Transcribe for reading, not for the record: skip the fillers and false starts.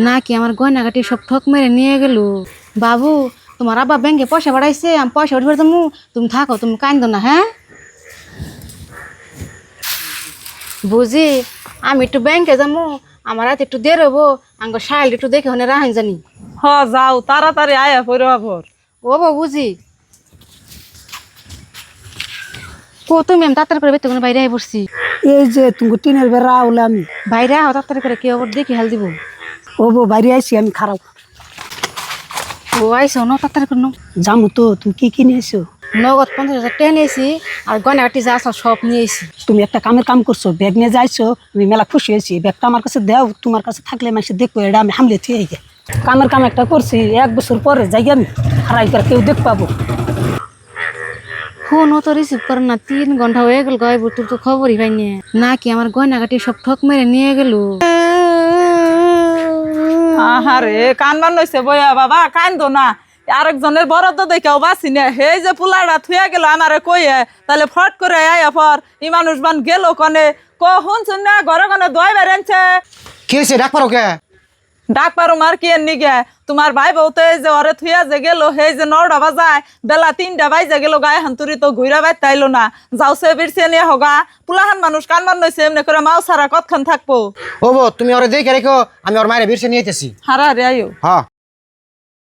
নাকি আমার গয়নাগাটি সব ঠক মেরে নিয়ে গেল। বাবু, তোমার আব্বা ব্যাংকে পয়সা বাড়াইছে, আমি পয়সা উঠবে তুমি তুমি থাকো, তুমি কান্দো না। হ্যাঁ বুঝি, আমি একটু ব্যাংকে যাবো, আমার রাতে একটু দেরি হবো, আঙ্গ শাইল একটু দেখে হনে রাহেন জানি। হ যাও তাড়াতাড়ি আয়া পড়ো আবার। ও বাবু বুঝি কো তুমি, আমি তাড়াতাড়ি করে বেতন বাইরে আই পড়ছি। এই যে তুমি টিনের বেড়া হলে আমি বাইরে আহ তাড়াতাড়ি করে, কেউ আবার দেখি হাল দিব। ও বউ বাইরে আইসি আমি খারাপ ও আইসো ন, তাড়াতাড়ি করে জামু তো তুমি কি কিনে এসো। নগদ 50,000 টাকা নিয়েছি, আর গয়নাগাটি যা আছে সব নিয়েছি। তুমি একটা কামের কাম করছো, ব্যাগ নিয়ে যাইছো, আমি মেলা খুশি হয়েছি। ব্যাগটা আমার কাছে দাও, তোমার কাছে থাকলে মানুষ দেখবো এটা আমি হামলে থিয়ে গে কামের কাম একটা করছি। 1 বছর পরে যাই আমি হারাই করে কেউ দেখ পাবো। ফোনও তো রিসিভ করে না, 3 ঘন্টা হয়ে গেল গায়ে, তোর তো খবরই পাইনি। নাকি আমার গয়নাগাটি সব ঠক মেরে নিয়ে গেল। আহারে কানবান নইছে বইয়া বাবা, কান্দো না। আরেকজনের বরাদ্দ দেখাও বাসি না, হে যে পুলাটা থুয়া গেল আমারে কইয়ে, তাহলে ফট করে আয়া পর ই মানুষ বান গেল কনে শুনছুন না ঘরে কনে দই বেড়েছে। কি হয়েছে, ডাক পারো কে? ডাক পারো মার কি এর নিগে? তোমার ভাই বউতে যে ওরে থুয়া যে গেল, হে যে 9টা বাজায়, বেলা 3টা বাজে গেল, গায়ে হান্তুরি তো ঘুরা বাই তাইলো না। যাও সে বিরছে নিয়ে হগা, পুলাহান মানুষ কানবান নইছে, এমনি করে মাও সারা কতক্ষণ থাকবো। ও বো, তুমি ওরে দেখে রেখো, আমি ওর মায়ের বিরসে নিয়ে যেতেছি। হারা রে আয়ো। হ্যাঁ